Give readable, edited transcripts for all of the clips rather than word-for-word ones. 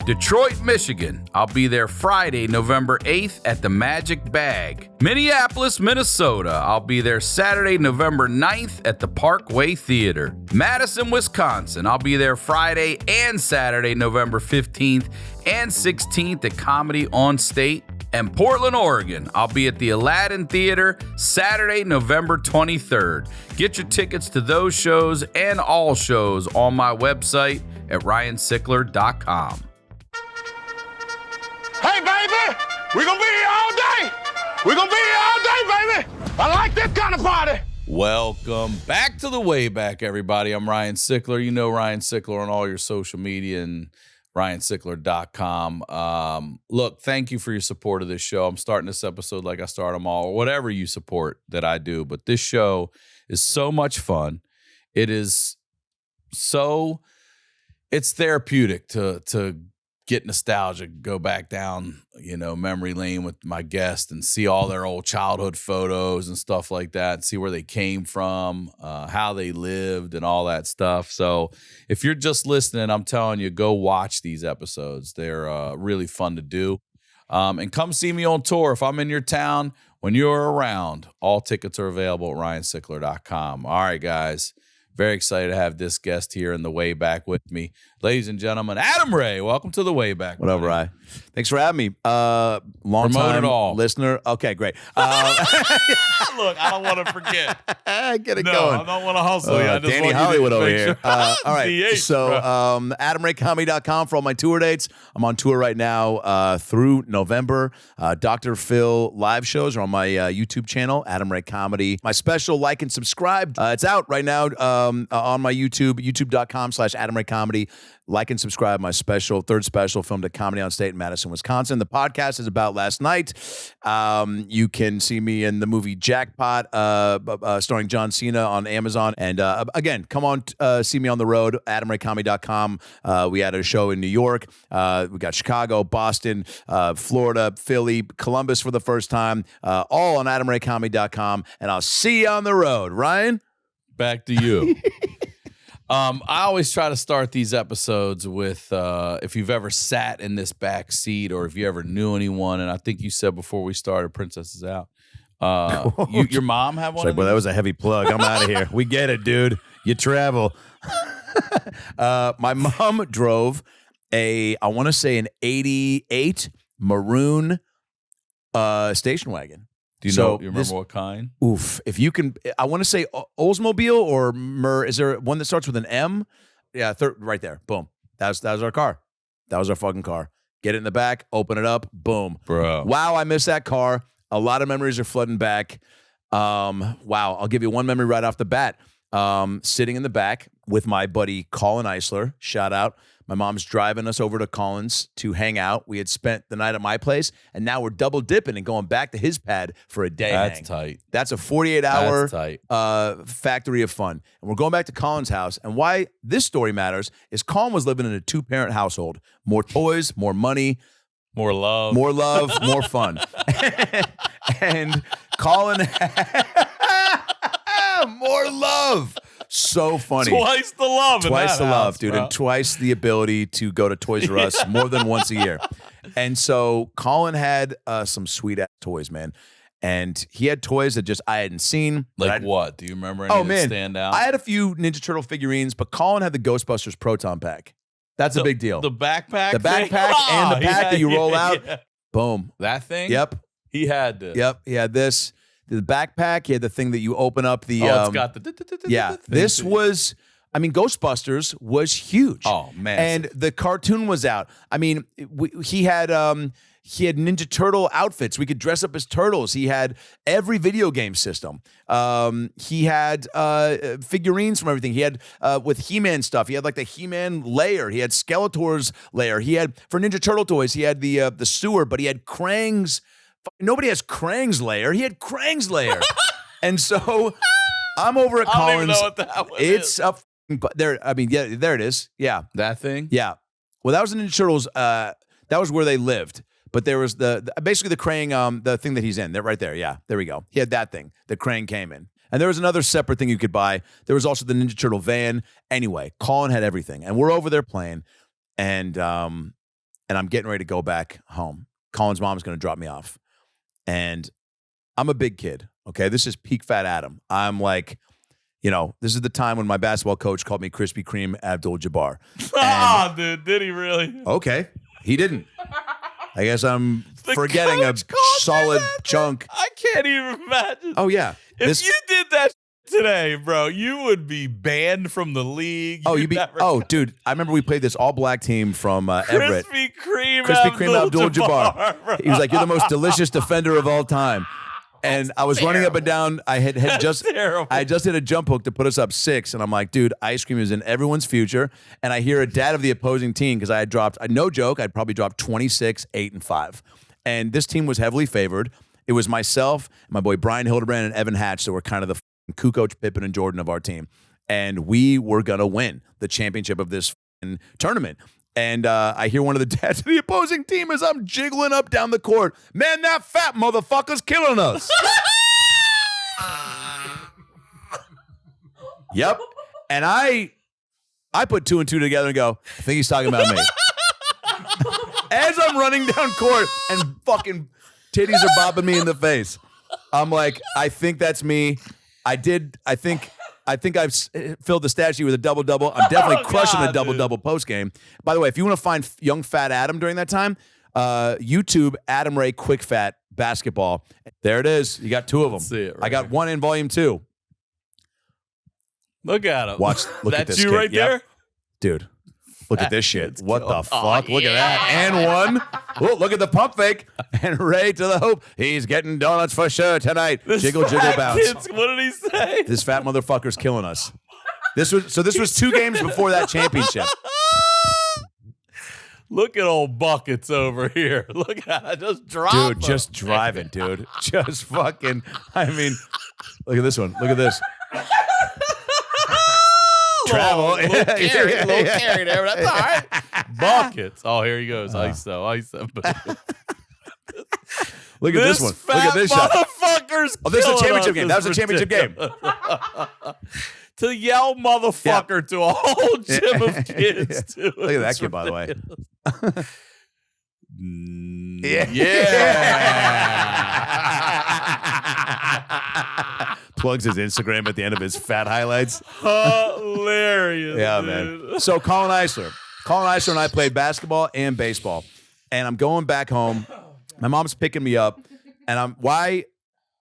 Detroit, Michigan, I'll be there Friday, November 8th at the Magic Bag. Minneapolis, Minnesota, I'll be there Saturday, November 9th at the Parkway Theater. Madison, Wisconsin, I'll be there Friday and Saturday, November 15th and 16th at Comedy on State. And Portland, Oregon, I'll be at the Aladdin Theater Saturday, November 23rd. Get your tickets to those shows and all shows on my website at ryansickler.com. Hey, baby, we're going to be here all day. We're going to be here all day, baby. I like this kind of party. Welcome back to the Wayback, everybody. I'm Ryan Sickler. You know Ryan Sickler on all your social media and ryansickler.com. Look, thank you for your support of this show. I'm starting this episode like I start them all, or whatever you support that I do. But this show is so much fun. It is so, it's therapeutic to get nostalgic, go back down, memory lane with my guest and see all their old childhood photos and stuff like that, and see where they came from, how they lived and all that stuff. So if you're just listening, I'm telling you, go watch these episodes. They're really fun to do. And come see me on tour. If I'm in your town, when you're around, all tickets are available at ryansickler.com. All right, guys. Very excited to have this guest here in the Wayback with me. Ladies and gentlemen, Adam Ray, welcome to the Wayback. What up, Ryan? Thanks for having me. Long time listener. Okay, great. Look, I don't want to forget. Get it going. going. I don't want to hustle you. I just Danny want Hollywood you to over make here. sure. All right. DH, So AdamRayComedy.com for all my tour dates. I'm on tour right now through November. Dr. Phil live shows are on my YouTube channel, Adam Ray Comedy. My special, like and subscribe. It's out right now on my YouTube, youtube.com/Adam Ray Comedy. Like and subscribe. My third special filmed at Comedy on State in Madison, Wisconsin. The podcast is about last night. You can see me in the movie Jackpot, starring John Cena on Amazon. And again, come on, see me on the road, AdamRayComedy.com. We had a show in New York. We got Chicago, Boston, Florida, Philly, Columbus for the first time. All on AdamRayComedy.com. And I'll see you on the road. Ryan? Back to you. I always try to start these episodes with if you've ever sat in this back seat or if you ever knew anyone. And I think you said before we started, Princess is out. Your mom have one? Like, well, that was a heavy plug. I'm out of here. We get it, dude. You travel. My mom drove I want to say an 88 maroon station wagon. Do you remember what kind? Oof. If you can, I want to say Oldsmobile or is there one that starts with an M? Yeah, right there. Boom. That was our car. That was our fucking car. Get it in the back, open it up, boom. Bro. Wow, I miss that car. A lot of memories are flooding back. Wow, I'll give you one memory right off the bat. Sitting in the back with my buddy Colin Eisler, shout out. My mom's driving us over to Colin's to hang out. We had spent the night at my place, and now we're double dipping and going back to his pad for a day That's hang. tight. That's a 48-hour factory of fun. And we're going back to Colin's house. And why this story matters is Colin was living in a 2-parent household. More toys, more money. More love. More love, more fun. And Colin more love. So funny. Twice the love. Twice the house, love, dude. bro. And twice the ability to go to Toys R Us more than once a year. And so Colin had some sweet ass toys, man. And he had toys that just I hadn't seen. Like what? Do you remember any that stand out? I had a few Ninja Turtle figurines, but Colin had the Ghostbusters Proton Pack. That's a big deal. The backpack? The backpack and the pack that you roll out. Yeah. Boom. That thing? Yep. He had this. Yep. He had this. The backpack, he had the thing that you open up the... it's got the... Yeah. This was... I mean, Ghostbusters was huge. Oh, man. And the cartoon was out. I mean, he had Ninja Turtle outfits. We could dress up as turtles. He had every video game system. He had figurines from everything. He had with He-Man stuff. He had like the He-Man lair. He had Skeletor's lair. He had for Ninja Turtle toys. He had the sewer, but he had Krang's. Nobody has Krang's lair. He had Krang's lair, and so I'm over at Colin's. I don't even know what that one it's is. up there. I mean, yeah, there it is. Yeah, That thing? yeah. Well, that was the Ninja Turtles. That was where they lived. But there was basically the Krang, the thing that he's in. There, right there. Yeah, there we go. He had that thing. The Krang came in. And there was another separate thing you could buy. There was also the Ninja Turtle van. Anyway, Colin had everything. And we're over there playing. And and I'm getting ready to go back home. Colin's mom's going to drop me off. And I'm a big kid, okay? This is peak fat Adam. I'm like, this is the time when my basketball coach called me Krispy Kreme Abdul-Jabbar. Oh, dude, did he really? Okay, he didn't. I guess I'm forgetting a solid chunk. I can't even imagine. Oh, yeah. If you did that today, bro, you would be banned from the league. Dude, I remember we played this all-black team from Everett. Krispy Kreme Abdul-Jabbar. He was like, you're the most delicious defender of all time. And I was running up and down. I had just hit a jump hook to put us up 6. And I'm like, dude, ice cream is in everyone's future. And I hear a dad of the opposing team, because I had dropped, no joke, I'd probably dropped 26, 8, and 5. And this team was heavily favored. It was myself, my boy Brian Hildebrand, and Evan Hatch that were kind of the Kukoc, Pippen, and Jordan of our team. And we were going to win the championship of this tournament. And I hear one of the dads of the opposing team as I'm jiggling up down the court. Man, that fat motherfucker's killing us. Yep. And I put 2 and 2 together and go, I think he's talking about me. As I'm running down court and fucking titties are bopping me in the face. I'm like, I think that's me. I think I've filled the stat sheet with a double-double. I'm definitely crushing the double-double post-game. By the way, if you want to find young fat Adam during that time, YouTube Adam Ray Quick Fat Basketball. There it is. You got 2 of them. See it right I got 1 in volume 2. Look at him. Look at this That's you kid. right there? Dude, look at this shit. What the fuck? Oh, look at that. And 1. Oh, look at the pump fake. And Ray to the hoop. He's getting donuts for sure tonight. Jiggle, bounce. What did he say? This fat motherfucker's killing us. This was 2 games before that championship. Look at old buckets over here. Look at it. Just driving. Dude, just driving, dude. Just fucking, look at this one. Look at this. Travel. A little carry there, but that's all right. Buckets. Oh, here he goes. ISO. Look at this one. Look at this shot. Motherfuckers. Oh, this is a championship game. That was a championship game. To yell motherfucker to a whole gym of kids, too. Look at that kid, by the way. Yeah. Plugs his Instagram at the end of his fat highlights. Hilarious. Yeah, dude. man. So Colin Eisler and I played basketball and baseball, and I'm going back home. My mom's picking me up, and why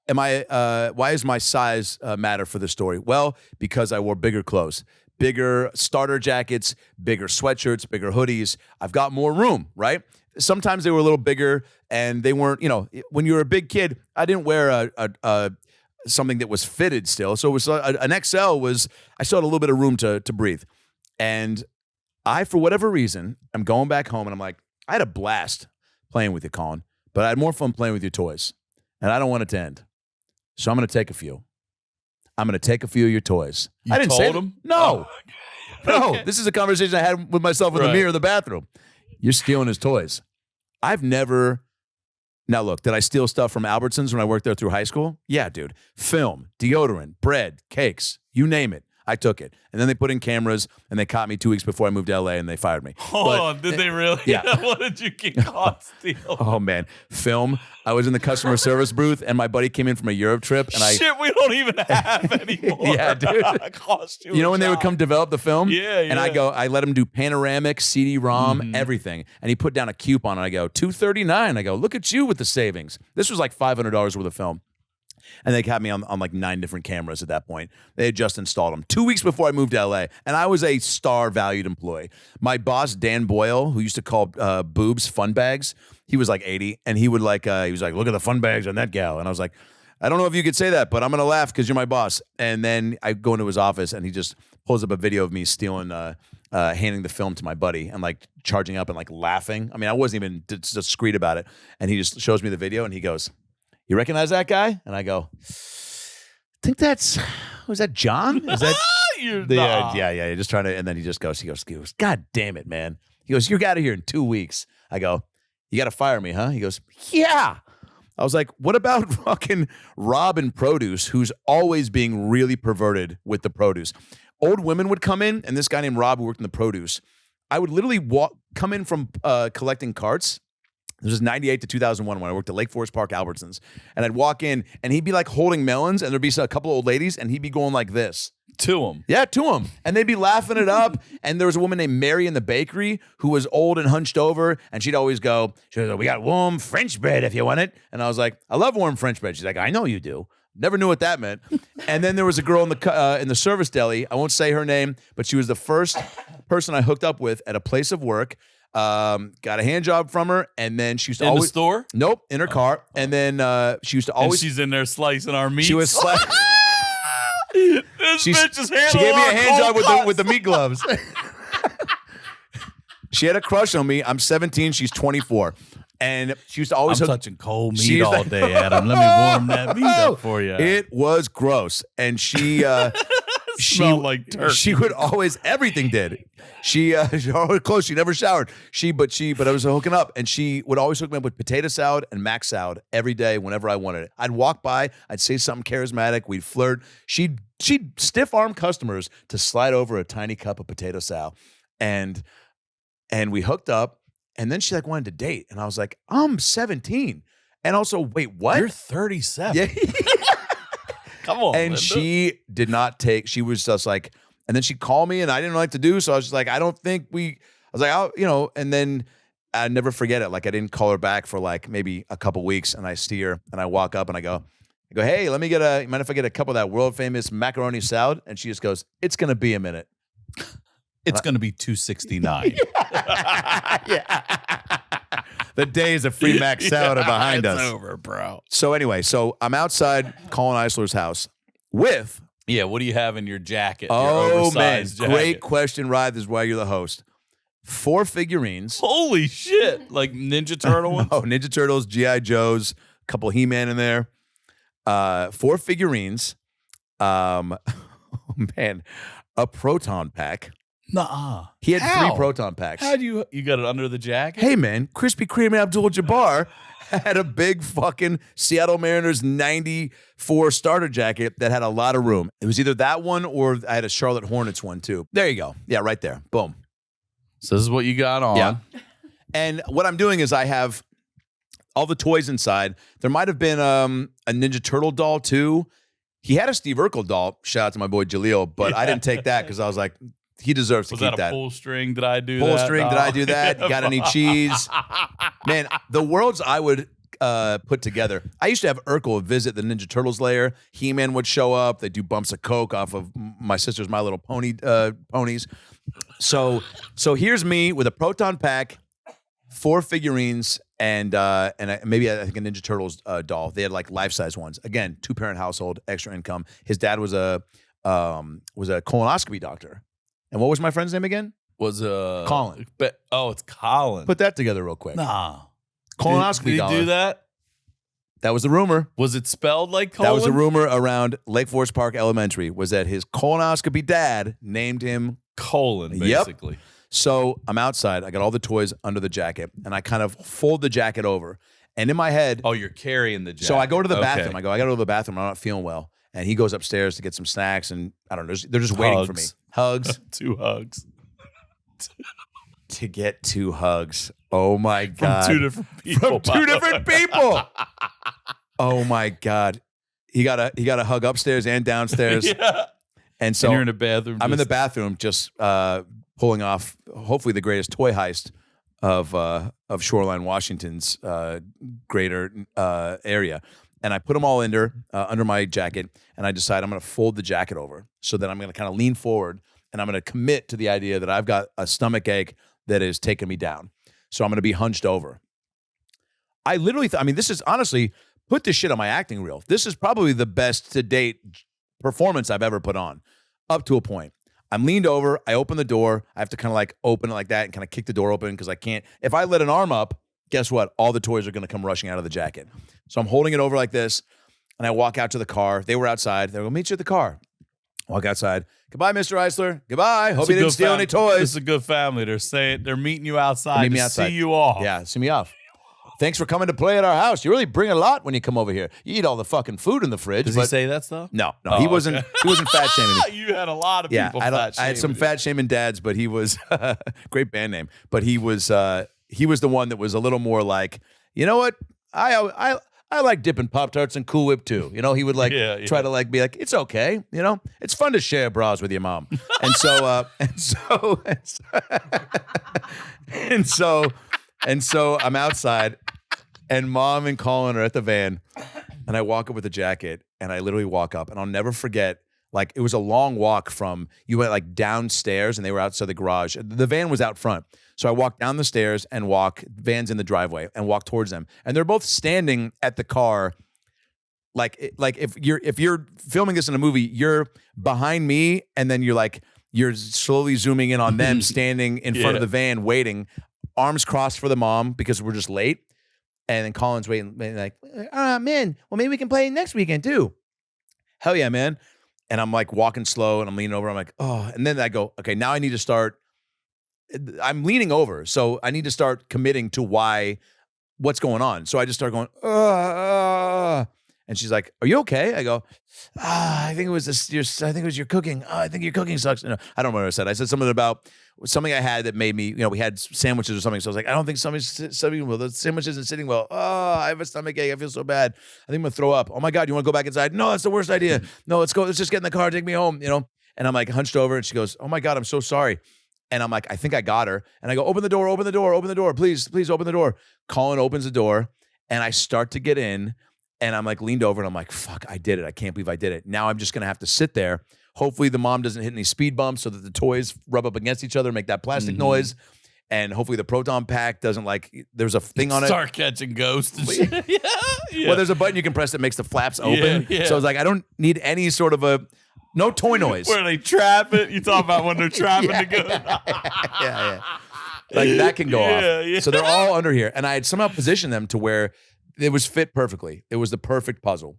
is my size matter for this story? Well, because I wore bigger clothes, bigger starter jackets, bigger sweatshirts, bigger hoodies. I've got more room, right? Sometimes they were a little bigger, and they weren't, when you were a big kid, I didn't wear something that was fitted still. So it was an XL I still had a little bit of room to breathe. And I, for whatever reason, I'm going back home, and I'm like, I had a blast playing with you, Colin, but I had more fun playing with your toys, and I don't want it to end. So I'm going to take a few. I'm going to take a few of your toys. I didn't say him? No. Oh, no. This is a conversation I had with myself in the mirror in the bathroom. You're stealing his toys. I've never... Now, look, did I steal stuff from Albertsons when I worked there through high school? Yeah, dude. Film, deodorant, bread, cakes, you name it. I took it. And then they put in cameras, and they caught me 2 weeks before I moved to L.A., and they fired me. Hold on. Did they really? Yeah. What did you get caught stealing? Oh, man. Film. I was in the customer service booth, and my buddy came in from a Europe trip. And Shit, we don't even have anymore. Yeah, dude. Cost you know when they would come develop the film? Yeah. And I let him do panoramic, CD-ROM, everything. And he put down a coupon, and I go, $239. I go, look at you with the savings. This was like $500 worth of film. And they had me on like 9 different cameras at that point. They had just installed them 2 weeks before I moved to LA. And I was a star valued employee. My boss, Dan Boyle, who used to call boobs fun bags, he was like 80. And he would he was like, look at the fun bags on that gal. And I was like, I don't know if you could say that, but I'm going to laugh because you're my boss. And then I go into his office, and he just pulls up a video of me stealing, handing the film to my buddy and like charging up and like laughing. I mean, I wasn't even discreet about it. And he just shows me the video, and he goes, you recognize that guy? And I go, I think was that John? Is that yeah. Just trying to, and then he goes, God damn it, man. He goes, you're out of here in 2 weeks. I go, you got to fire me, huh? He goes, yeah. I was like, what about fucking Rob in produce, who's always being really perverted with the produce? Old women would come in, and this guy named Rob who worked in the produce, I would literally come in from collecting carts. This was 98 to 2001 when I worked at Lake Forest Park Albertsons. And I'd walk in, and he'd be like holding melons, and there'd be a couple old ladies, and he'd be going like this. To him. Yeah, to him. And they'd be laughing it up. And there was a woman named Mary in the bakery who was old and hunched over, and she'd always go, we got warm French bread if you want it. And I was like, I love warm French bread. She's like, I know you do. Never knew what that meant. And then there was a girl in the service deli. I won't say her name, but she was the first person I hooked up with at a place of work. Got a hand job from her, and then she used to in always the store. Nope, in her car. And then she used to always. And she's in there slicing our meat. She was slicing. This bitch is handling. She gave me a our hand job cold with the meat gloves. She had a crush on me. I'm 17. She's 24. And she used to always I'm hook. touching cold meat all day, Adam. Let me warm that meat up for you. It was gross, and she smelled like turkey. She would always everything did. She always close. She never showered. But I was hooking up, and she would always hook me up with potato salad and mac salad every day whenever I wanted it. I'd walk by, I'd say something charismatic, we'd flirt. She'd stiff arm customers to slide over a tiny cup of potato salad, and we hooked up. And then she wanted to date, and I was like, I'm 17, and also, wait, what? You're 37. Yeah. Come on. And Linda. she did not take. She was just like, and then she called me, and I didn't know what to do, so I was just like, I don't think we. I was like, oh, and then I never forget it. Like I didn't call her back for maybe a couple weeks, and I see her, and I walk up, and I go, hey, let me mind if I get a cup of that world famous macaroni salad? And she just goes, it's gonna be a minute. It's going to be $2.69. Yeah. The days of free mac salad are behind us. It's over, bro. So anyway, I'm outside Colin Eisler's house with. Yeah, what do you have in your jacket? Oh, your man. oversized jacket? Great question, Ryan. This is why you're the host. 4 figurines. Holy shit. Like Ninja Turtle ones? Oh, Ninja Turtles, G.I. Joes, a couple He-Man in there. 4 figurines. Oh, man. A proton pack. Nuh-uh. He had How? 3 proton packs. How do you got it under the jacket? Hey, man, Krispy Kreme Abdul-Jabbar had a big fucking Seattle Mariners 94 starter jacket that had a lot of room. It was either that one or I had a Charlotte Hornets one, too. There you go. Yeah, right there. Boom. So this is what you got on. Yeah. And what I'm doing is I have all the toys inside. There might have been a Ninja Turtle doll, too. He had a Steve Urkel doll. Shout out to my boy Jaleel. But I didn't take that because I was like, he deserves to Was keep that that. A pull string? Did I do Pull that? string, did I do that? Got any cheese? Man, the worlds I would put together. I used to have Urkel visit the Ninja Turtles lair. He-Man would show up. They do bumps of coke off of my sister's My Little Pony ponies. So here's me with a proton pack, 4 figurines, and maybe I think a Ninja Turtles doll. They had life-size ones. Again, 2-parent household, extra income. His dad was a colonoscopy doctor. And what was my friend's name again? Was Colin. But it's Colin. Put that together real quick. Nah. Colonoscopy Did he dollar. do that? That was the rumor. Was it spelled like Colin? That was a rumor around Lake Forest Park Elementary, was that his colonoscopy dad named him Colin, Yep. basically. So I'm outside. I got all the toys under the jacket, and I kind of fold the jacket over. And in my head, Oh, you're carrying the jacket. so I go to the Okay. bathroom. I got to go to the bathroom. I'm not feeling well. And he goes upstairs to get some snacks, and I don't know. They're just waiting for me. Hugs. 2 hugs. To get 2 hugs. Oh, my God. From 2 different people. From 2 different people. Oh, my God. He got a hug upstairs and downstairs. Yeah. And so And you're in the bathroom. I'm in the bathroom just pulling off hopefully the greatest toy heist of Shoreline, Washington's greater area. And I put them all under my jacket, and I decide I'm going to fold the jacket over so that I'm going to kind of lean forward, and I'm going to commit to the idea that I've got a stomach ache that is taking me down. So I'm going to be hunched over. I literally, this is honestly, put this shit on my acting reel. This is probably the best to date performance I've ever put on, up to a point. I'm leaned over. I open the door. I have to kind of open it like that and kind of kick the door open because I can't. If I let an arm up, guess what? All the toys are going to come rushing out of the jacket. So I'm holding it over like this, and I walk out to the car. They were outside. They go, meet you at the car. Walk outside. Goodbye, Mr. Eisler. Goodbye. Hope you didn't steal any toys. It's a good family. They're meeting you outside Meet me to outside. see you off. Yeah, see me off. thanks for coming to play at our house. You really bring a lot when you come over here. You eat all the fucking food in the fridge. Does he say that stuff? No, he wasn't. Okay. He wasn't fat shaming me. You had a lot of people. I had some fat shaming dads, but he was great band name. But he was the one that was a little more like, you know what? I like dipping Pop-Tarts and Cool Whip too. You know, he would try to be like, it's okay. You know, it's fun to share bras with your mom. And so I'm outside and Mom and Colin are at the van and I walk up with a jacket and I literally walk up and I'll never forget, like it was a long walk from, you went like downstairs and they were outside the garage. The van was out front. So I walk down the stairs and van's in the driveway and walk towards them. And they're both standing at the car. Like if you're filming this in a movie, you're behind me and then you're slowly zooming in on them standing in front of the van waiting, arms crossed for the mom because we're just late. And then Colin's waiting like, man, well maybe we can play next weekend too. Hell yeah, man. And I'm like walking slow and I'm leaning over. I'm like, oh, and then I go, okay, now I need to start. I'm leaning over, so I need to start committing to what's going on. So I just start going, and she's like, "Are you okay?" I go, I think it was I think it was your cooking. I think your cooking sucks. No, I don't remember what I said. I said something about something I had that made me, we had sandwiches or something. So I was like, I don't think something well. The sandwich isn't sitting well. I have a stomach ache. I feel so bad. I think I'm gonna throw up. Oh my God, you want to go back inside? No, that's the worst idea. No, let's go. Let's just get in the car. Take me home. And I'm like hunched over, and she goes, "Oh my God, I'm so sorry." And I'm like, I think I got her. And I go, open the door, open the door, open the door. Please open the door. Colin opens the door and I start to get in and I'm like leaned over and I'm like, fuck, I did it. I can't believe I did it. Now I'm just going to have to sit there. Hopefully the mom doesn't hit any speed bumps so that the toys rub up against each other and make that plastic noise. And hopefully the proton pack doesn't there's a thing on it. Start catching ghosts and shit. Yeah. Well, there's a button you can press that makes the flaps open. Yeah. So I was like, I don't need any sort of no toy noise. Where they trap it. You talk about when they're trapping the ghost. Yeah. Like that can go off. Yeah. So they're all under here. And I had somehow positioned them to where it was fit perfectly. It was the perfect puzzle.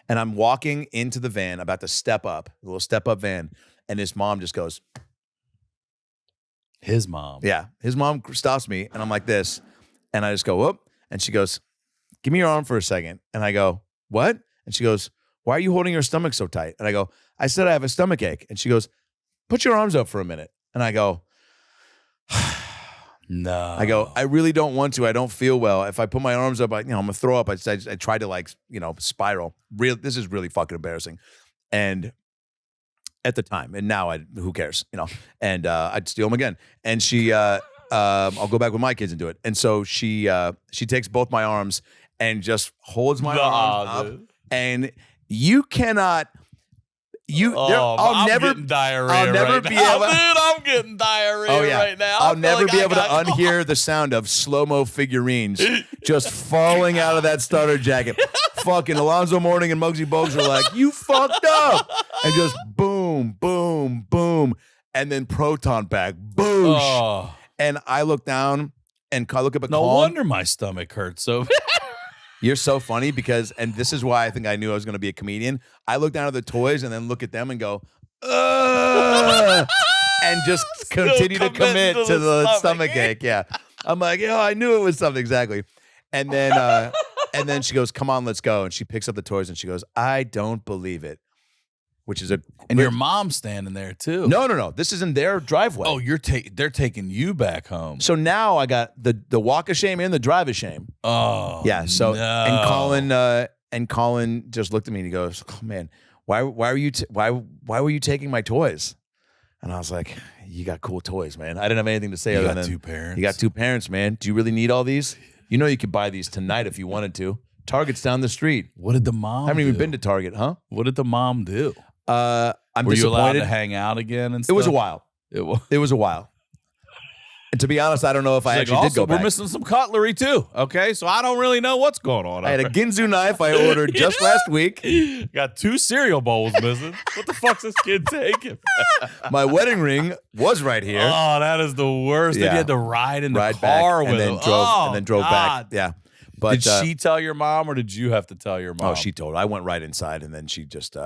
And I'm walking into the van, about to step up, a little step up van. And his mom just goes. His mom. Yeah. His mom stops me and I'm like this. And I just go, whoop. And she goes, give me your arm for a second. And I go, what? And she goes, why are you holding your stomach so tight? And I go, I said I have a stomach ache. And she goes, put your arms up for a minute. And I go, no. I go, I really don't want to. I don't feel well. If I put my arms up, I'm going to throw up. I tried to spiral. This is really fucking embarrassing. And at the time, and now who cares, and I'd steal them again. And she, I'll go back with my kids and do it. And so she takes both my arms and just holds my arms up. Dude. And you cannot. I'm getting diarrhea. I'll never be able. Dude, I'm getting diarrhea right now. I'll never be able to unhear the sound of slow-mo figurines just falling out of that starter jacket. Fucking Alonzo Mourning and Muggsy Bogues were like, "You fucked up," and just boom, boom, boom, and then proton pack, boosh. Oh. And I look down and I look up at No Colin. wonder my stomach hurts so bad. You're so funny because, and this is why I think I knew I was going to be a comedian. I look down at the toys and then look at them and go, and just continue to commit to the stomach ache. Yeah. I'm like, I knew it was something exactly. And then she goes, come on, let's go. And she picks up the toys and she goes, I don't believe it. Which is and your mom's standing there too. No. This is in their driveway. Oh, they're taking you back home. So now I got the walk of shame and the drive of shame. Oh, yeah. So no. and Colin just looked at me and he goes, "Oh man, why were you taking my toys?" And I was like, "You got cool toys, man." I didn't have anything to say other than two parents. You got two parents, man. Do you really need all these? You know you could buy these tonight if you wanted to. Target's down the street. What did the mom? I haven't even been to Target, huh? What did the mom do? I'm Were disappointed. you allowed to hang out again and stuff? It was a while. It was a while. And to be honest, I don't know if I actually did go back. We're missing some cutlery too. Okay, so I don't really know what's going on. I had a Ginzu knife I ordered just last week. Got 2 cereal bowls missing. What the fuck's this kid taking? My wedding ring was right here. Oh, that is the worst. Yeah. That you had to ride in the back car with and then him. and then drove back. Yeah. But did she tell your mom or did you have to tell your mom? Oh, she told her. I went right inside and then she just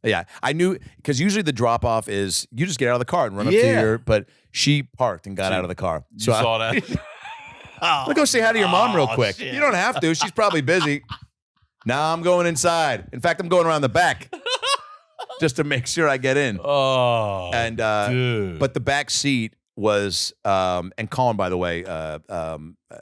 yeah, I knew because usually the drop off is you just get out of the car and run up to your. But she parked and got out of the car. So you saw that. I'm gonna go say hi to your mom real quick. Shit. You don't have to. She's probably busy. Now I'm going inside. In fact, I'm going around the back just to make sure I get in. Oh, and dude. But the back seat was and Colin, by the way,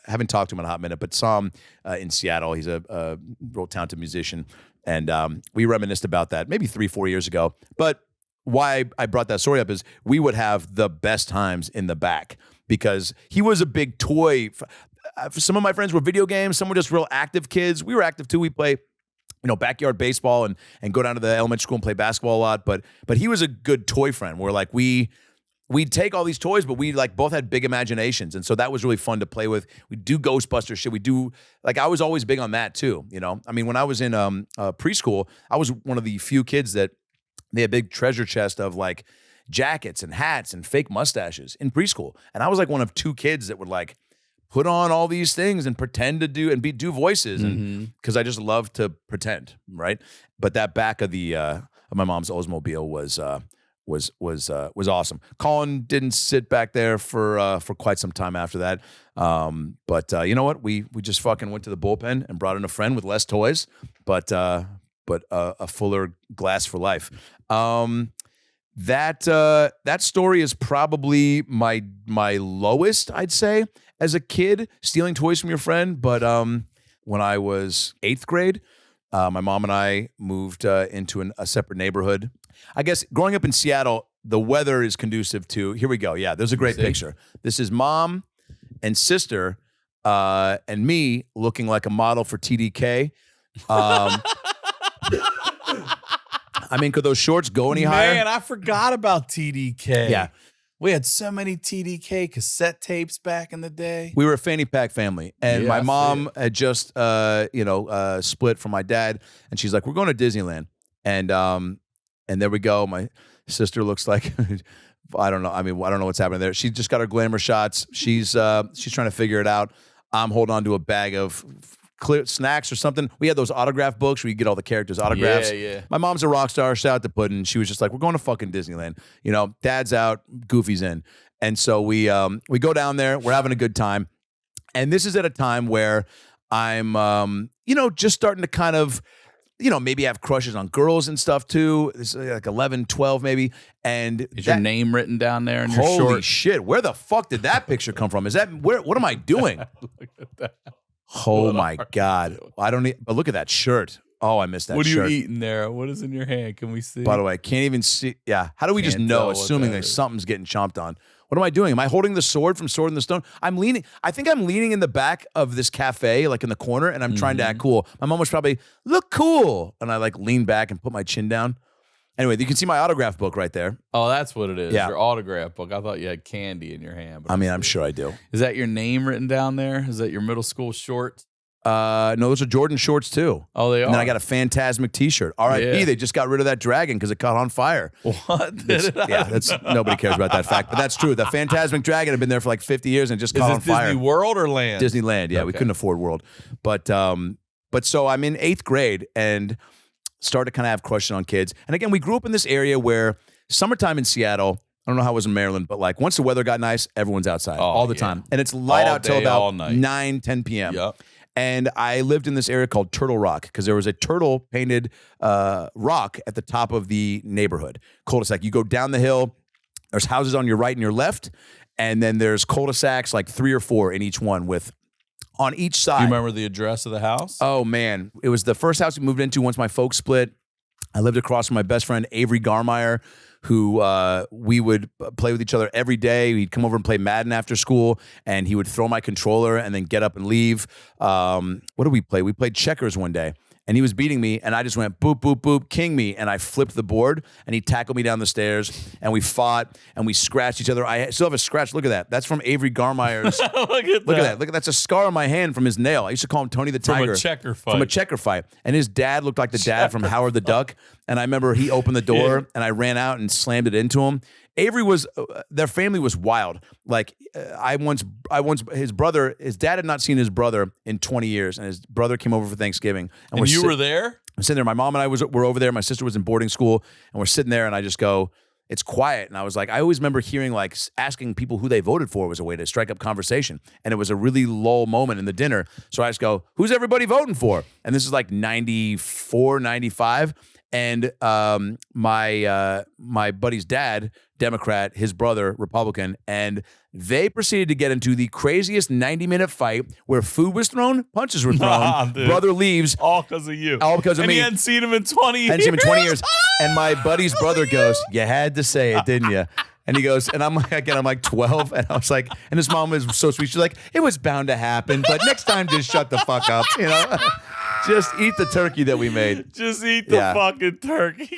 haven't talked to him in a hot minute, but saw him in Seattle. He's a real talented musician, and we reminisced about that maybe 3-4 years ago. But why I brought that story up is we would have the best times in the back because he was a big toy. Some of my friends were video games. Some were just real active kids. We were active too. We play, backyard baseball and go down to the elementary school and play basketball a lot. But he was a good toy friend. Where like we'd take all these toys, but we like both had big imaginations, and so that was really fun to play with. We do Ghostbuster shit. We do like I was always big on that too. I mean, when I was in preschool, I was one of the few kids that they had a big treasure chest of like jackets and hats and fake mustaches in preschool, and I was like one of 2 kids that would like put on all these things and pretend to do and do voices, and because I just love to pretend, right? But that back of the of my mom's Oldsmobile was awesome. Colin didn't sit back there for quite some time after that, but you know what? We just fucking went to the bullpen and brought in a friend with less toys, but a fuller glass for life. That story is probably my lowest, I'd say, as a kid, stealing toys from your friend. But when I was 8th grade, my mom and I moved into a separate neighborhood. I guess growing up in Seattle, the weather is conducive to, here we go. Yeah, there's a great picture. This is mom and sister and me looking like a model for TDK. I mean, could those shorts go any higher? Man, I forgot about TDK. Yeah. We had so many TDK cassette tapes back in the day. We were a fanny pack family, and my mom had just, split from my dad, and she's like, "We're going to Disneyland," and there we go. My sister looks like, I don't know. I mean, I don't know what's happening there. She just got her glamour shots. She's trying to figure it out. I'm holding on to a bag of clear snacks or something. We had those autograph books where you get all the characters' autographs. Yeah. My mom's a rock star. Shout out to Puddin'. She was just like, "We're going to fucking Disneyland. Dad's out, Goofy's in." And so we go down there. We're having a good time. And this is at a time where I'm, just starting to kind of, maybe have crushes on girls and stuff too. This is like 11, 12 maybe. And is your name written down there in your holy short? Shit. Where the fuck did that picture come from? What am I doing? Look at that. Oh my God. But look at that shirt. Oh, I missed that shirt. What are you eating there? What is in your hand? Can we see? By the way, I can't even see. Yeah. How do we just Can't know, tell what assuming that that is. something's getting chomped on? What am I doing? Am I holding the sword from Sword in the Stone? I think I'm leaning in the back of this cafe, like in the corner, and I'm trying to act cool. My mom was probably, "Look cool." And I like lean back and put my chin down. Anyway, you can see my autograph book right there. Oh, that's what it is. Yeah. Your autograph book. I thought you had candy in your hand. But I mean, I'm sure I do. Is that your name written down there? Is that your middle school shorts? No, those are Jordan shorts too. Oh, they are. And then I got a Phantasmic t-shirt. R.I.P. Yeah. They just got rid of that dragon because it caught on fire. What? That's nobody cares about that fact, but that's true. The Phantasmic dragon had been there for like 50 years and just Is caught this on fire. Disney World or Land? Disneyland, yeah. We Okay. couldn't afford World. But so I'm in 8th grade and started to kind of have crushes on kids. And again, we grew up in this area where summertime in Seattle, I don't know how it was in Maryland, but like once the weather got nice, everyone's outside all the time. And it's light All out till day, all about night. 9, 10 p.m. Yep. And I lived in this area called Turtle Rock because there was a turtle painted rock at the top of the neighborhood. Cul-de-sac. You go down the hill, there's houses on your right and your left, and then there's cul-de-sacs, like 3 or 4 in each one with on each side. Do you remember the address of the house? Oh, man. It was the first house we moved into once my folks split. I lived across from my best friend, Avery Garmeyer, who we would play with each other every day. He'd come over and play Madden after school, and he would throw my controller and then get up and leave. What did we play? We played checkers one day, and he was beating me, and I just went boop, boop, boop, king me, and I flipped the board, and he tackled me down the stairs, and we fought, and we scratched each other. I still have a scratch. Look at that. That's from Avery Garmeyer's. Look at that. Look at that's a scar on my hand from his nail. I used to call him Tony the Tiger. From a checker fight. From a checker fight. And his dad looked like the dad from Howard the Duck. And I remember he opened the door and I ran out and slammed it into him. Avery was, their family was wild. Like his dad had not seen his brother in 20 years. And his brother came over for Thanksgiving. And you were there? I'm sitting there. My mom and I were over there. My sister was in boarding school. And we're sitting there and I just go, it's quiet. And I was like, I always remember hearing like asking people who they voted for was a way to strike up conversation. And it was a really lull moment in the dinner. So I just go, who's everybody voting for? And this is like 94, 95. And my buddy's dad, Democrat, his brother, Republican, and they proceeded to get into the craziest 90-minute fight where food was thrown, punches were thrown, brother leaves. All because of you. All because of and me. And he hadn't seen him in 20 years. Hadn't seen him in 20 years. And my buddy's brother goes, you had to say it, didn't you? And he goes, and I'm like 12, and I was like, and his mom is so sweet. She's like, it was bound to happen, but next time just shut the fuck up, you know? Just eat the turkey that we made. Just eat the fucking turkey.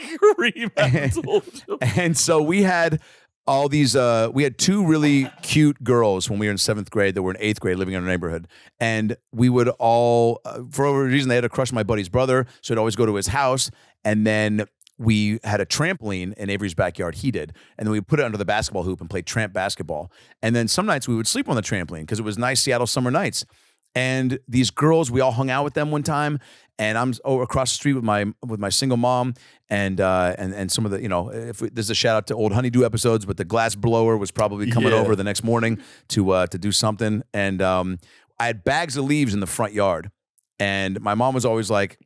And so we had all these, we had two really cute girls when we were in 7th grade that were in 8th grade living in our neighborhood. And we would all, for whatever reason, they had a crush on my buddy's brother. So I'd always go to his house. And then we had a trampoline in Avery's backyard. He did. And then we put it under the basketball hoop and played tramp basketball. And then some nights we would sleep on the trampoline because it was nice Seattle summer nights. And these girls, we all hung out with them one time, and I'm over across the street with my single mom, and some of the, you know, this is a shout out to old Honeydew episodes, but the glass blower was probably coming over the next morning to do something, and I had bags of leaves in the front yard, and my mom was always like,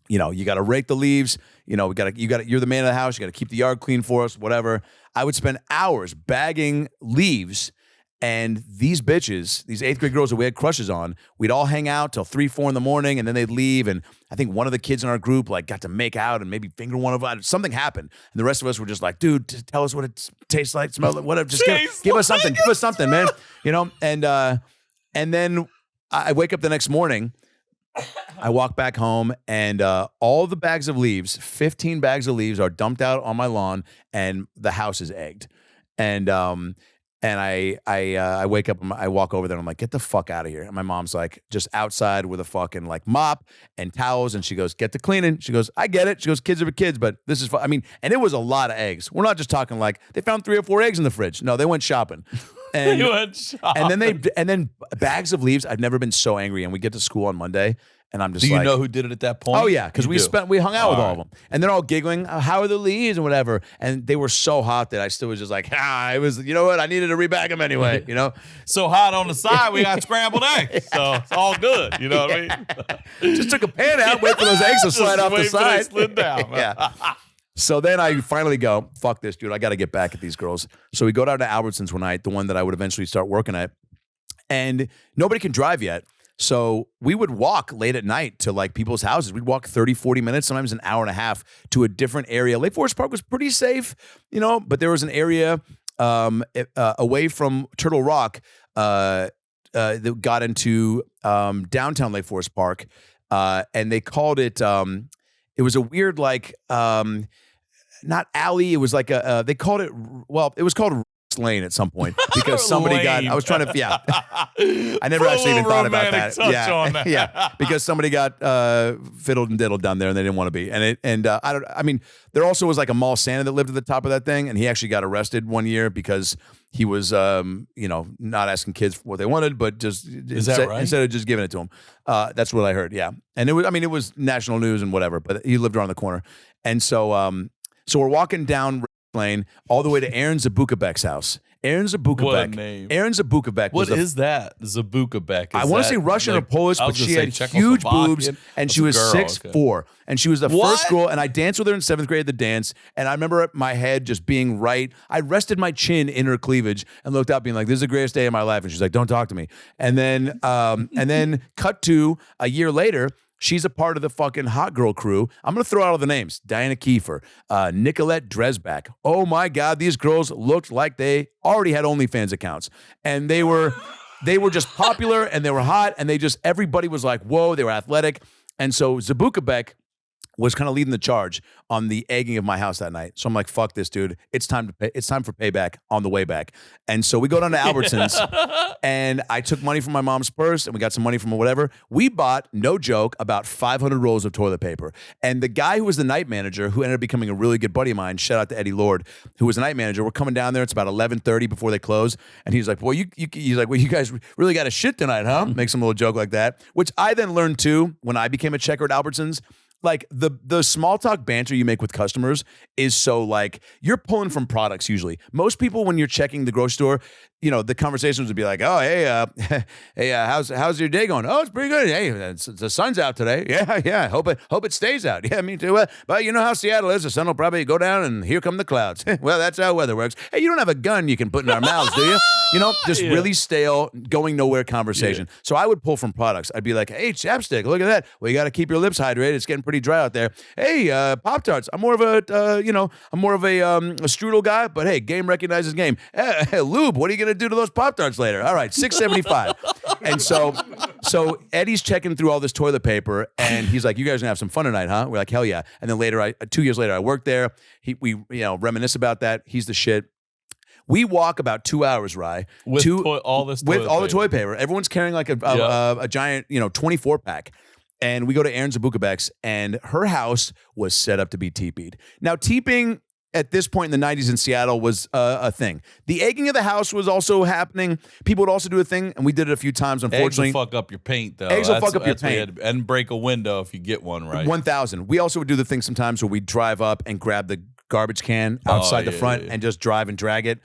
you know, you got to rake the leaves, you know, you're the man of the house, you got to keep the yard clean for us, whatever. I would spend hours bagging leaves. And these bitches, these 8th grade girls that we had crushes on, we'd all hang out till 3, 4 in the morning, and then they'd leave. And I think one of the kids in our group like got to make out and maybe finger one of them. Something happened, and the rest of us were just like, "Dude, tell us what it tastes like, smells like, whatever. Just give us something, man." You know. And then I wake up the next morning. I walk back home, and all the bags of leaves, 15 bags of leaves, are dumped out on my lawn, and the house is egged. And I wake up and I walk over there and I'm like, get the fuck out of here. And my mom's like, just outside with a fucking like mop and towels. And she goes, get to cleaning. She goes, I get it. She goes, kids are kids, but this is, I mean, and it was a lot of eggs. We're not just talking like they found 3 or 4 eggs in the fridge. No, they went shopping. And, and then bags of leaves. I've never been so angry. And we get to school on Monday. And I'm just Do you know who did it at that point? Oh, yeah, because we hung out with all of them. And they're all giggling, how are the leaves and whatever. And they were so hot that I still was just like, it was, you know what, I needed to rebag them anyway, you know? So hot on the side, we got scrambled eggs. So it's all good, you know what I mean? Just took a pan out, wait for those eggs to slide off the side. They slid down. Yeah. So then I finally go, fuck this, dude, I got to get back at these girls. So we go down to Albertsons one night, the one that I would eventually start working at. And nobody can drive yet. So we would walk late at night to like people's houses. We'd walk 30, 40 minutes, sometimes an hour and a half to a different area. Lake Forest Park was pretty safe, you know, but there was an area away from Turtle Rock that got into downtown Lake Forest Park. And they called it, it was a weird like, not alley. It was like they called it, it was called Lane at some point because somebody I was trying to, I never actually even thought about that. Yeah, because somebody got fiddled and diddled down there and they didn't want to be. I mean, there also was like a mall Santa that lived at the top of that thing, and he actually got arrested one year because he was, you know, not asking kids what they wanted, but just instead of just giving it to them. That's what I heard. Yeah, and it was national news and whatever, but he lived around the corner, and so we're walking down Lane all the way to Aaron Zabukabeck's house. Aaron Zabukabeck. What a name. Aaron Zabukabeck. What is that? Zabukabeck. I want to say Russian or Polish, but she had huge boobs, and she was 6'4", and she was the first girl. And I danced with her in 7th grade at the dance. And I remember my head just being right. I rested my chin in her cleavage and looked up, being like, "This is the greatest day of my life." And she's like, "Don't talk to me." And then, cut to a year later. She's a part of the fucking hot girl crew. I'm going to throw out all the names. Diana Kiefer, Nicolette Dresbach. Oh my God, these girls looked like they already had OnlyFans accounts. And they were just popular and they were hot and everybody was like, whoa, they were athletic. And so Zabukabeck was kind of leading the charge on the egging of my house that night. So I'm like, fuck this, dude. It's time to pay. It's time for payback on the way back. And so we go down to Albertsons and I took money from my mom's purse and we got some money from whatever. We bought, no joke, about 500 rolls of toilet paper. And the guy who was the night manager, who ended up becoming a really good buddy of mine, shout out to Eddie Lord, who was the night manager. We're coming down there. It's about 11:30 before they close. And he's like, well, you guys really got a shit tonight, huh? Make some little joke like that, which I then learned too when I became a checker at Albertsons. like the small talk banter you make with customers is so like you're pulling from products usually. Most people when you're checking the grocery store, you know, the conversations would be like, oh, hey, how's your day going? Oh, it's pretty good. Hey, the sun's out today. Yeah. Hope it stays out. Yeah, me too. But you know how Seattle is. The sun will probably go down and here come the clouds. Well, that's how weather works. Hey, you don't have a gun you can put in our mouths, do you? You know, just really stale, going nowhere conversation. Yeah. So I would pull from products. I'd be like, hey, chapstick, look at that. Well, you got to keep your lips hydrated. It's getting pretty dry out there. Hey, Pop-Tarts. I'm more of a strudel guy, but hey, game recognizes game. Hey, lube, what are you going to do to those Pop-Tarts later? All right, $6.75. And so Eddie's checking through all this toilet paper, and he's like, you guys are going to have some fun tonight, huh? We're like, hell yeah. And then later, 2 years later, I worked there. We reminisce about that. He's the shit. We walk about 2 hours, Rye, with all the toilet paper. Everyone's carrying like a giant, 24-pack. And we go to Erin Zabukabeck's, and her house was set up to be teepeed. Now, teeping at this point in the 90s in Seattle was a thing. The egging of the house was also happening. People would also do a thing, and we did it a few times, unfortunately. Eggs will fuck up your paint, though. Eggs will fuck up your paint. And break a window if you get one right. 1,000. We also would do the thing sometimes where we'd drive up and grab the garbage can outside the front and just drive and drag it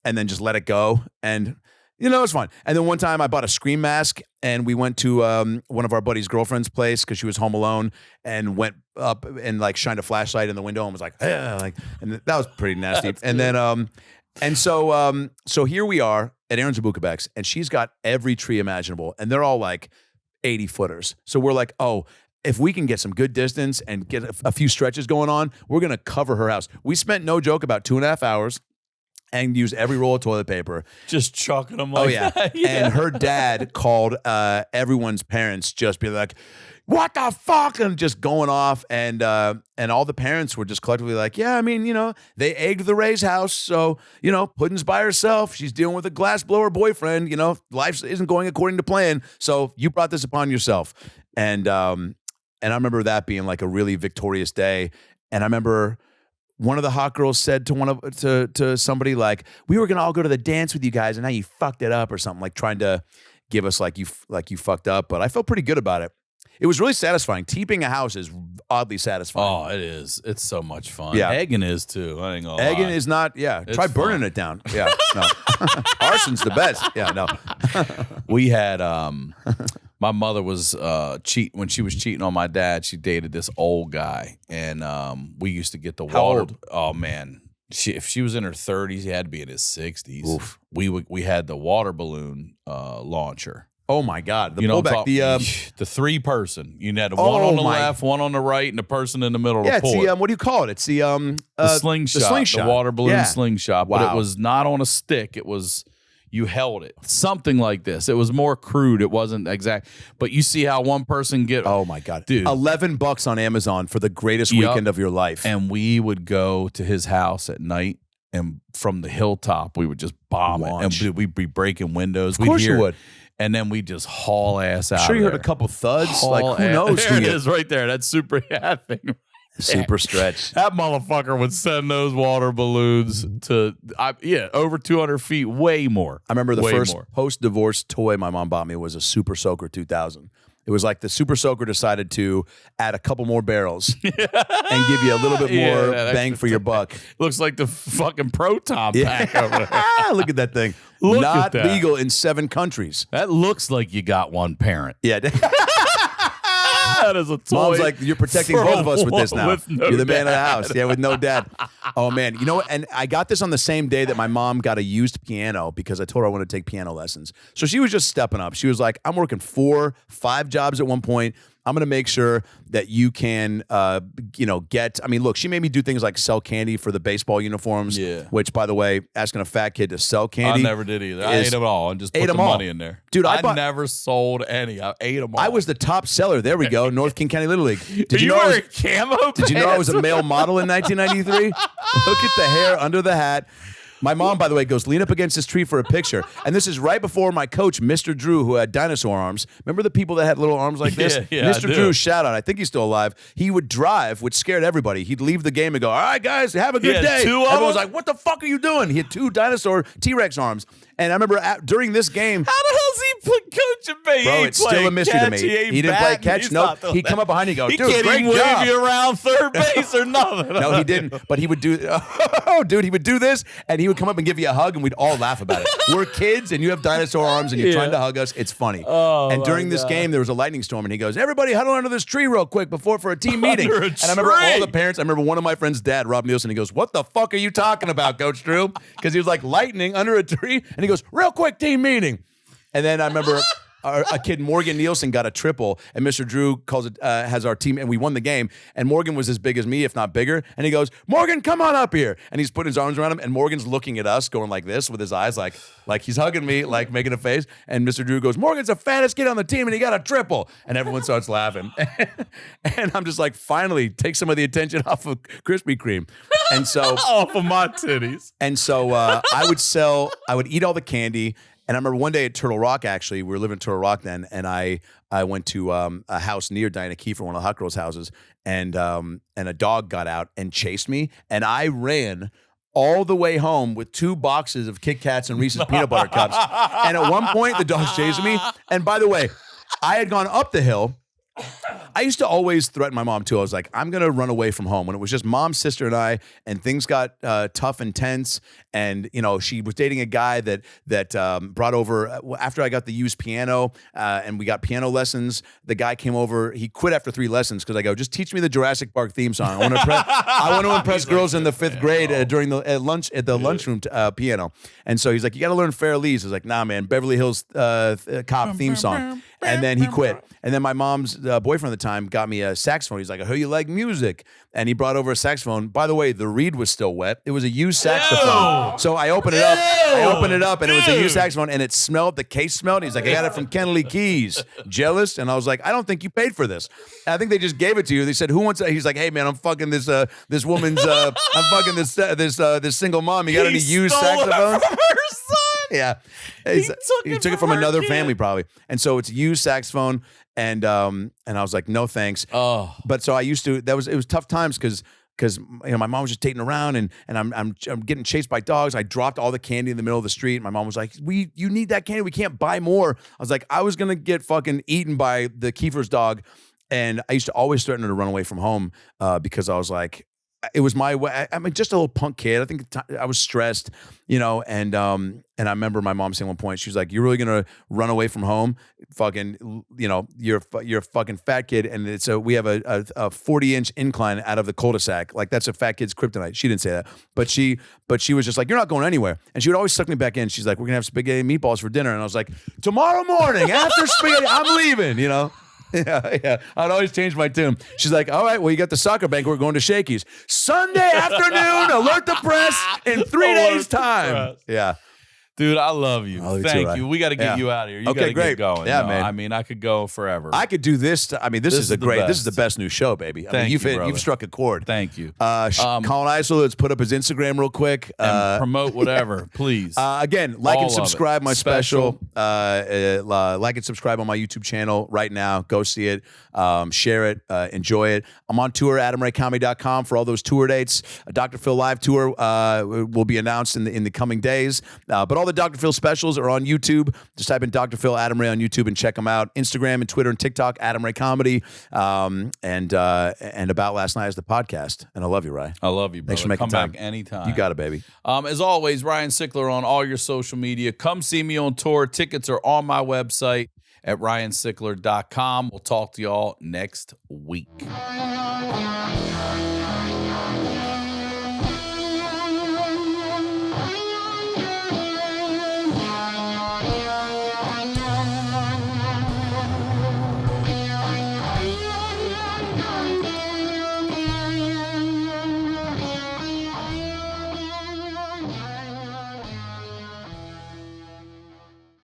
and then just let it go. And, it's fun. And then one time I bought a scream mask and we went to one of our buddy's girlfriend's place because she was home alone and went up and like shined a flashlight in the window and was like, and that was pretty nasty. And then, so here we are at Erin Zabukabeck's and she's got every tree imaginable and they're all like 80 footers. So we're like, if we can get some good distance and get a few stretches going on, we're going to cover her house. We spent, no joke, about 2.5 hours and used every roll of toilet paper. Just chucking them like that. Yeah. And her dad called everyone's parents, just be like, what the fuck? And just going off. And all the parents were just collectively like, yeah, I mean, they egged the Ray's house. So, Puddin's by herself. She's dealing with a glassblower boyfriend. Life isn't going according to plan. So you brought this upon yourself. And I remember that being like a really victorious day. And I remember one of the hot girls said to somebody like, we were gonna all go to the dance with you guys, and now you fucked it up or something, like trying to give us like you fucked up. But I felt pretty good about it. It was really satisfying. Teeping a house is oddly satisfying. Oh, it is. It's so much fun. Yeah. Egging is too. I ain't gonna Egging lie. is not. Yeah, it's try burning it down. Yeah, no. Arson's the best. Yeah, no. We had my mother was when she was cheating on my dad. She dated this old guy, and we used to get the How water. old? Oh man, if she was in her 30s, he had to be in his 60s. Oof. We had the water balloon launcher. Oh my God, the pullback, the 3-person. You had one on the left, one on the right, and the person in the middle. Yeah, to it's pull the what do you call it? It's the slingshot, the water balloon slingshot. Wow. But it was not on a stick. It was. You held it. Something like this. It was more crude. It wasn't exact. But you see how one person get... Oh, my God. Dude. $11 on Amazon for the greatest weekend of your life. And we would go to his house at night, and from the hilltop, we would just bomb it. And we'd be breaking windows. Of course you would. And then we just haul ass out. Sure, you there. heard a couple thuds. Like, who knows? There it is right there. That's super thing. Super stretch. That motherfucker would send those water balloons to, over 200 feet, way more. I remember the first post-divorce toy my mom bought me was a Super Soaker 2000. It was like the Super Soaker decided to add a couple more barrels and give you a little bit more bang for your buck. Looks like the fucking Proton pack over there. Look at that thing. Look Not at that. legal in 7 countries. That looks like you got one parent. Yeah. That is a toy. Mom's like, you're protecting both of us with this now. No you're the man of the dad. house. Yeah, with no dad. Oh, man. You know what? And I got this on the same day that my mom got a used piano because I told her I wanted to take piano lessons. So she was just stepping up. She was like, I'm working 4-5 jobs at one point. I'm going to make sure that you can, get, I mean, look, she made me do things like sell candy for the baseball uniforms, which, by the way, asking a fat kid to sell candy. I never did either. I ate them all and just put the money in there. Dude, I never sold any. I ate them all. I was the top seller. There we go. North King County Little League. Did you know wearing camo pants? Did you know I was a male model in 1993? Look at the hair under the hat. My mom, by the way, goes, lean up against this tree for a picture. And this is right before my coach, Mr. Drew, who had dinosaur arms. Remember the people that had little arms like this? Yeah, Mr. Drew, shout out. I think he's still alive. He would drive, which scared everybody. He'd leave the game and go, all right, guys, have a good day. Everyone was like, what the fuck are you doing? He had 2 dinosaur T-Rex arms. And I remember during this game, How the hell's he put coaching me? bro, it's still a mystery to me. He didn't play catch. Nope. He'd come up behind you and go, He dude, can't great even job. wave you around third base or nothing. No, he didn't. But he would do, oh, dude, he would do this, and he would come up and give you a hug, and we'd all laugh about it. We're kids, and you have dinosaur arms, and you're trying to hug us. It's funny. Oh, and during this game, there was a lightning storm, and he goes, everybody huddle under this tree real quick for a team meeting. Under a And I remember all tree. the parents. I remember one of my friends' dad, Rob Nielsen, he goes, what the fuck are you talking about, Coach Drew? Because he was like lightning under a tree, and he goes, real quick team meeting. And then I remember a kid, Morgan Nielsen, got a triple, and Mr. Drew calls it has our team, and we won the game. And Morgan was as big as me, if not bigger. And he goes, Morgan, come on up here. And he's putting his arms around him, and Morgan's looking at us, going like this with his eyes, like he's hugging me, like making a face. And Mr. Drew goes, Morgan's the fattest kid on the team, and he got a triple. And everyone starts laughing. And I'm just like, finally, take some of the attention off of Krispy Kreme. And so Off of my titties. And so I would eat all the candy. And I remember one day at Turtle Rock, actually, we were living in Turtle Rock then, and I went to a house near Diana Kiefer, one of the hot girls' houses, and a dog got out and chased me, and I ran all the way home with 2 boxes of Kit Kats and Reese's peanut butter cups. And at one point, the dog's chasing me. And by the way, I had gone up the hill. I used to always threaten my mom too. I was like, I'm going to run away from home. When it was just mom, sister, and I, and things got tough and tense. And, you know, she was dating a guy that brought over, after I got the used piano and we got piano lessons, the guy came over. He quit after 3 lessons because I go, just teach me the Jurassic Park theme song. I want to impress girls in the 5th grade during the lunchroom piano. And so he's like, you got to learn Farrelly's. I was like, nah, man, Beverly Hills Cop theme song. And then he quit. And then my mom's boyfriend at the time got me a saxophone. He's like, I heard you like music. And he brought over a saxophone. By the way, the reed was still wet. It was a used saxophone. So I opened it up, and it was a used saxophone, and it smelled, the case smelled. He's like, I got it from Kennedy Keys. Jealous? And I was like, I don't think you paid for this. And I think they just gave it to you. They said, who wants it? He's like, hey man, I'm fucking this woman's, I'm fucking this single mom. You got any used saxophones? Yeah, he took it from another family probably, and so it's a used saxophone, and I was like, no thanks. Oh, but so I used to. It was tough times because my mom was just taking around, and I'm getting chased by dogs. I dropped all the candy in the middle of the street. My mom was like, you need that candy. We can't buy more. I was like, I was gonna get fucking eaten by the Kiefer's dog, and I used to always threaten her to run away from home because I was like, it was my way. I mean, just a little punk kid. I think I was stressed, you know, and I remember my mom saying at one point, she was like, you're really going to run away from home? Fucking, you know, you're a fucking fat kid. And we have a 40-inch incline out of the cul-de-sac. Like, that's a fat kid's kryptonite. She didn't say that, but she was just like, you're not going anywhere. And she would always suck me back in. She's like, we're going to have spaghetti and meatballs for dinner. And I was like, tomorrow morning after spaghetti, I'm leaving, you know? Yeah. I'd always change my tune. She's like, all right, well, you got the soccer bank. We're going to Shakey's. Sunday afternoon, alert the press in 3 days' time. Yeah. dude, I love you. Thank you. We got to get you out of here. You got to get going. Yeah, man. I mean, I could go forever. I could do this. This is the best new show, baby. I mean, you've struck a chord. Thank you. Colin Isel, let's put up his Instagram real quick. And promote whatever, please. Again, like and subscribe my special. Special. Like and subscribe on my YouTube channel right now. Go see it. Share it. Enjoy it. I'm on tour at AdamRayComedy.com for all those tour dates. A Dr. Phil live tour will be announced in the coming days. But all the Dr. Phil specials are on YouTube. Just type in Dr. Phil Adam Ray on YouTube and check them out. Instagram and Twitter and TikTok, Adam Ray Comedy. And About Last Night is the podcast. And I love you, Ryan. I love you, brother. Thanks for making time. Come back anytime. You got it, baby. As always, Ryan Sickler on all your social media. Come see me on tour. Tickets are on my website at ryansickler.com. We'll talk to y'all next week.